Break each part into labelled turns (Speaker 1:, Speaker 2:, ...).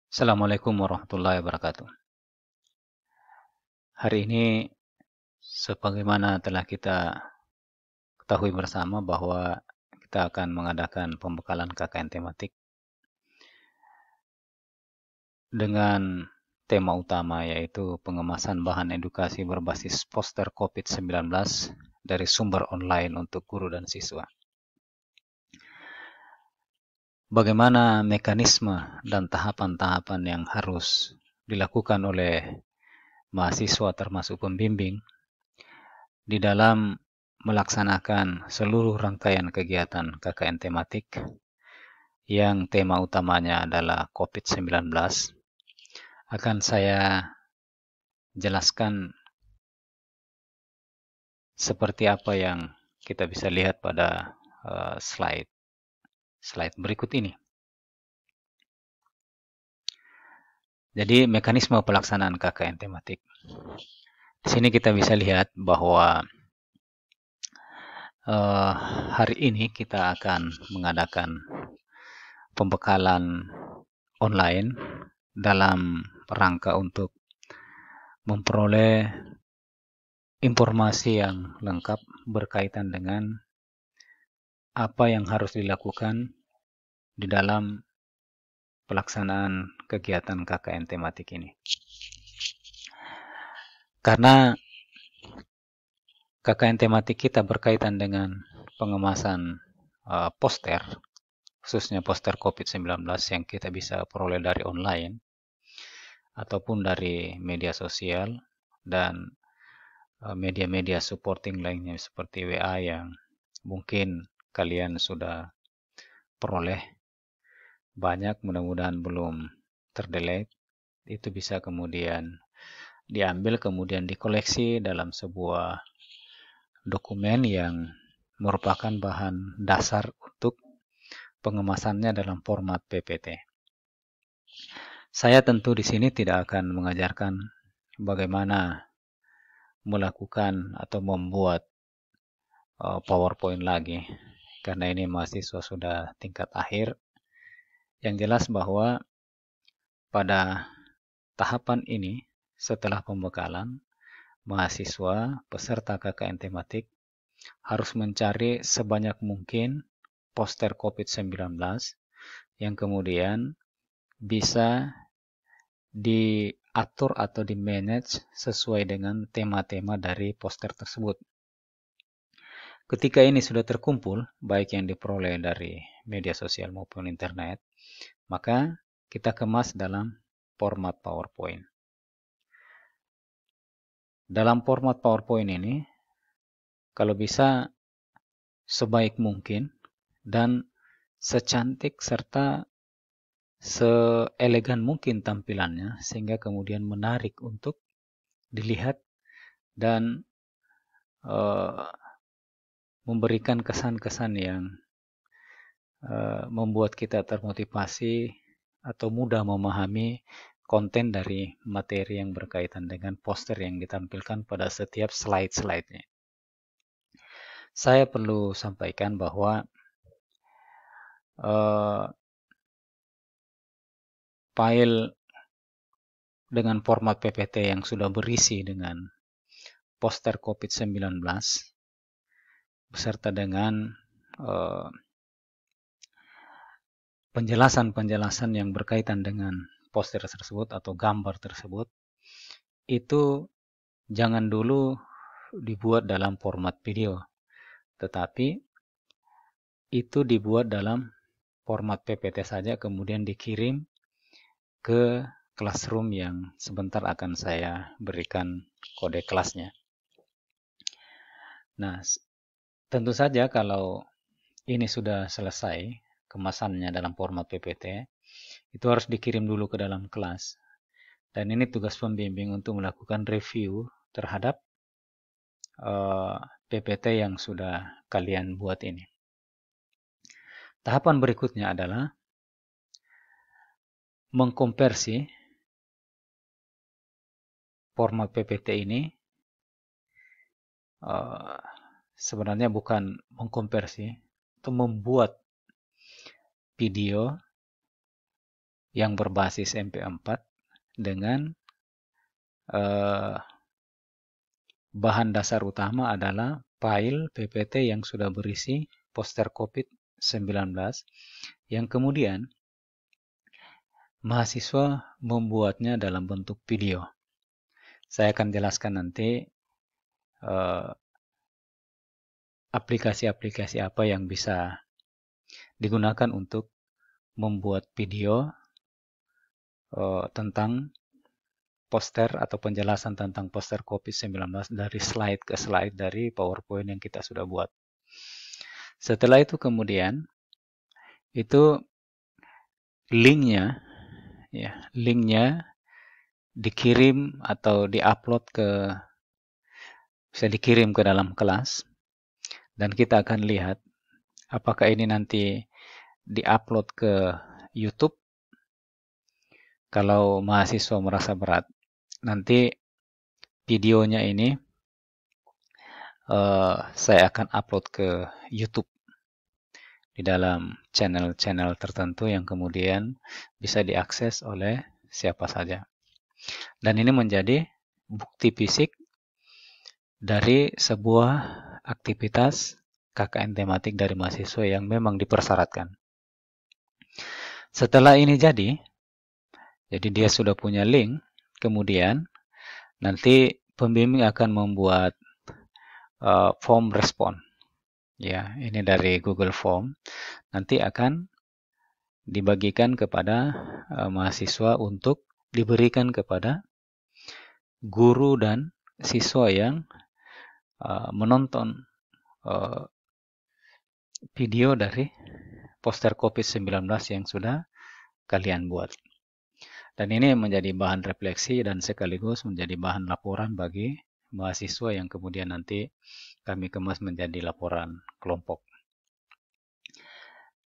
Speaker 1: Assalamualaikum warahmatullahi wabarakatuh. Hari ini, sebagaimana telah kita ketahui bersama bahwa kita akan mengadakan pembekalan KKN tematik dengan tema utama yaitu pengemasan bahan edukasi berbasis poster COVID-19 dari sumber online untuk guru dan siswa. Bagaimana mekanisme dan tahapan-tahapan yang harus dilakukan oleh mahasiswa termasuk pembimbing di dalam melaksanakan seluruh rangkaian kegiatan KKN tematik yang tema utamanya adalah COVID-19 akan saya jelaskan seperti apa yang kita bisa lihat pada slide berikut ini. Jadi mekanisme pelaksanaan KKN tematik. Di sini kita bisa lihat bahwa hari ini kita akan mengadakan pembekalan online dalam rangka untuk memperoleh informasi yang lengkap berkaitan dengan apa yang harus dilakukan di dalam pelaksanaan kegiatan KKN tematik ini. Karena KKN tematik kita berkaitan dengan pengemasan poster, khususnya poster COVID-19 yang kita bisa peroleh dari online ataupun dari media sosial dan media-media supporting lainnya seperti WA yang mungkin kalian sudah peroleh banyak, mudah-mudahan belum terdelete. Itu bisa kemudian diambil, kemudian dikoleksi dalam sebuah dokumen yang merupakan bahan dasar untuk pengemasannya dalam format PPT. Saya tentu di sini tidak akan mengajarkan bagaimana melakukan atau membuat PowerPoint lagi, karena ini mahasiswa sudah tingkat akhir. Yang jelas bahwa pada tahapan ini, setelah pembekalan, mahasiswa peserta KKN tematik harus mencari sebanyak mungkin poster COVID-19 yang kemudian bisa diatur atau di-manage sesuai dengan tema-tema dari poster tersebut. Ketika ini sudah terkumpul, baik yang diperoleh dari media sosial maupun internet, maka kita kemas dalam format PowerPoint. Dalam format PowerPoint ini, kalau bisa sebaik mungkin dan secantik serta seelegan mungkin tampilannya sehingga kemudian menarik untuk dilihat dan memberikan kesan-kesan yang membuat kita termotivasi atau mudah memahami konten dari materi yang berkaitan dengan poster yang ditampilkan pada setiap slide-slide-nya. Saya perlu sampaikan bahwa file dengan format PPT yang sudah berisi dengan poster COVID-19 beserta dengan penjelasan-penjelasan yang berkaitan dengan poster tersebut atau gambar tersebut, itu jangan dulu dibuat dalam format video, tetapi itu dibuat dalam format PPT saja, kemudian dikirim ke classroom yang sebentar akan saya berikan kode kelasnya. Nah, tentu saja kalau ini sudah selesai kemasannya dalam format PPT, itu harus dikirim dulu ke dalam kelas. Dan ini tugas pembimbing untuk melakukan review terhadap PPT yang sudah kalian buat ini. Tahapan berikutnya adalah mengkonversi format PPT ini. Sebenarnya bukan mengkonversi, atau membuat video yang berbasis MP4 dengan bahan dasar utama adalah file PPT yang sudah berisi poster COVID-19 yang kemudian mahasiswa membuatnya dalam bentuk video. Saya akan jelaskan nanti aplikasi-aplikasi apa yang bisa digunakan untuk membuat video tentang poster atau penjelasan tentang poster COVID-19 dari slide ke slide dari PowerPoint yang kita sudah buat. Setelah itu kemudian itu linknya dikirim atau diupload bisa dikirim ke dalam kelas dan kita akan lihat apakah ini nanti diupload ke YouTube. Kalau mahasiswa merasa berat, nanti videonya ini saya akan upload ke YouTube di dalam channel-channel tertentu yang kemudian bisa diakses oleh siapa saja. Dan ini menjadi bukti fisik dari sebuah aktivitas KKN tematik dari mahasiswa yang memang dipersyaratkan. Setelah ini jadi dia sudah punya link, kemudian nanti pembimbing akan membuat form respon. Ya, ini dari Google Form. Nanti akan dibagikan kepada mahasiswa untuk diberikan kepada guru dan siswa yang menonton video dari poster COVID-19 yang sudah kalian buat. Dan ini menjadi bahan refleksi dan sekaligus menjadi bahan laporan bagi mahasiswa yang kemudian nanti kami kemas menjadi laporan kelompok.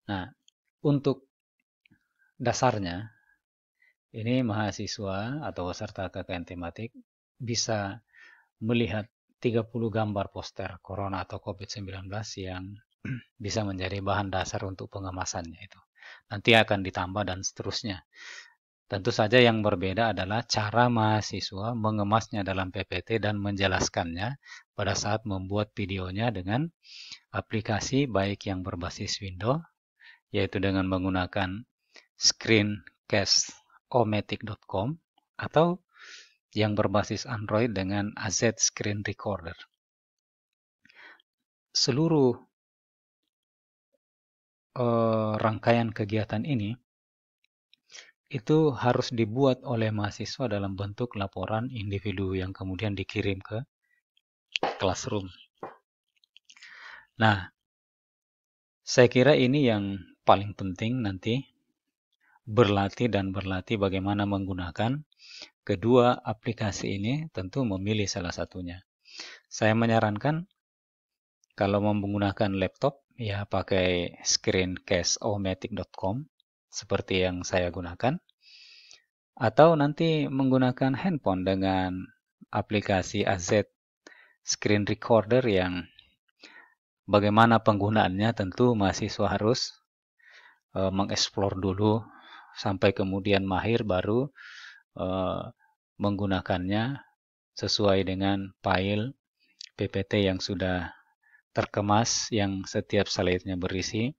Speaker 1: Nah, untuk dasarnya, ini mahasiswa atau peserta KKN tematik bisa melihat 30 gambar poster Corona atau COVID-19 yang bisa menjadi bahan dasar untuk pengemasannya itu. Nanti akan ditambah dan seterusnya. Tentu saja yang berbeda adalah cara mahasiswa mengemasnya dalam PPT dan menjelaskannya pada saat membuat videonya dengan aplikasi baik yang berbasis Windows, yaitu dengan menggunakan screencast-o-matic.com atau yang berbasis Android dengan AZ Screen Recorder. Seluruh rangkaian kegiatan ini itu harus dibuat oleh mahasiswa dalam bentuk laporan individu yang kemudian dikirim ke classroom. Nah, saya kira ini yang paling penting nanti berlatih bagaimana menggunakan kedua aplikasi ini, tentu memilih salah satunya. Saya menyarankan kalau menggunakan laptop ya pakai screencast-o-matic.com seperti yang saya gunakan, atau nanti menggunakan handphone dengan aplikasi AZ Screen Recorder yang bagaimana penggunaannya tentu mahasiswa harus mengeksplor dulu sampai kemudian mahir baru menggunakannya sesuai dengan file PPT yang sudah terkemas yang setiap slide-nya berisi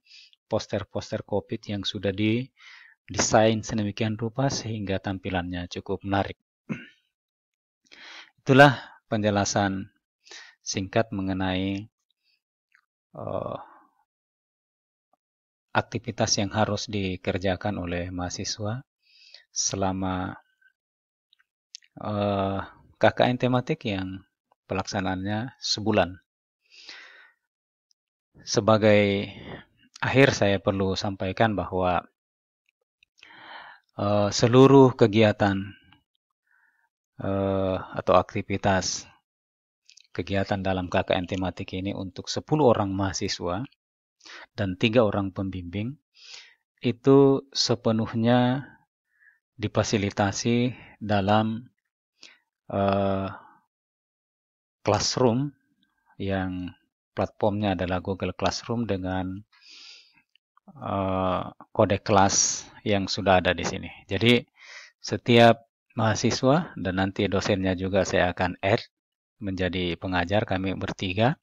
Speaker 1: poster-poster COVID yang sudah didesain sedemikian rupa sehingga tampilannya cukup menarik. Itulah penjelasan singkat mengenai aktivitas yang harus dikerjakan oleh mahasiswa selama KKN tematik yang pelaksanaannya sebulan. Sebagai akhir saya perlu sampaikan bahwa seluruh kegiatan atau aktivitas kegiatan dalam KKN tematik ini untuk 10 orang mahasiswa dan 3 orang pembimbing itu sepenuhnya difasilitasi dalam Classroom yang platformnya adalah Google Classroom dengan kode kelas yang sudah ada di sini. Jadi setiap mahasiswa dan nanti dosennya juga saya akan add menjadi pengajar, kami bertiga,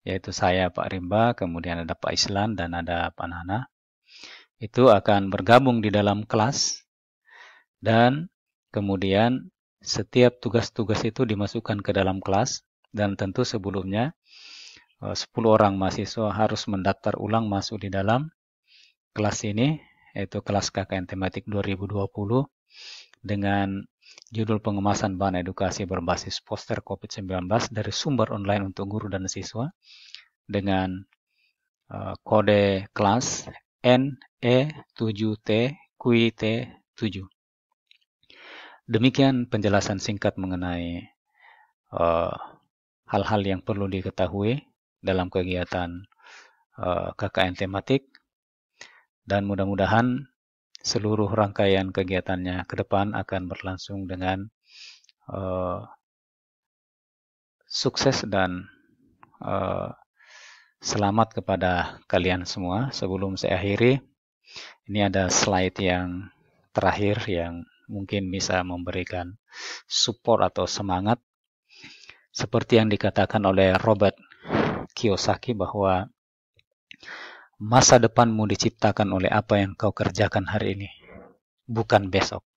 Speaker 1: yaitu saya Pak Rimba, kemudian ada Pak Islan dan ada Pak Nana. Itu akan bergabung di dalam kelas dan kemudian setiap tugas-tugas itu dimasukkan ke dalam kelas dan tentu sebelumnya 10 orang mahasiswa harus mendaftar ulang masuk di dalam kelas ini, yaitu kelas KKN Tematik 2020 dengan judul pengemasan bahan edukasi berbasis poster COVID-19 dari sumber online untuk guru dan siswa dengan kode kelas NE7T QIT7. Demikian penjelasan singkat mengenai hal-hal yang perlu diketahui dalam kegiatan KKN Tematik, dan mudah-mudahan seluruh rangkaian kegiatannya ke depan akan berlangsung dengan sukses dan selamat kepada kalian semua. Sebelum saya akhiri, ini ada slide yang terakhir yang mungkin bisa memberikan support atau semangat. Seperti yang dikatakan oleh Robert Kiyosaki bahwa masa depanmu diciptakan oleh apa yang kau kerjakan hari ini, bukan besok.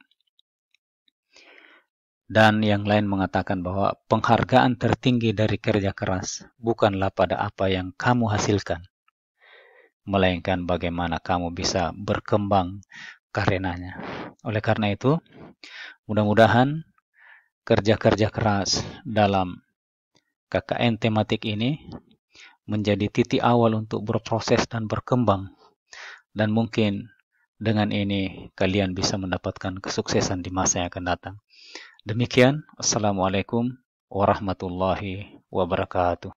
Speaker 1: Dan yang lain mengatakan bahwa penghargaan tertinggi dari kerja keras bukanlah pada apa yang kamu hasilkan, melainkan bagaimana kamu bisa berkembang karenanya. Oleh karena itu, mudah-mudahan kerja-kerja keras dalam KKN Tematik ini menjadi titik awal untuk berproses dan berkembang. Dan mungkin dengan ini kalian bisa mendapatkan kesuksesan di masa yang akan datang. Demikian, Assalamualaikum warahmatullahi wabarakatuh.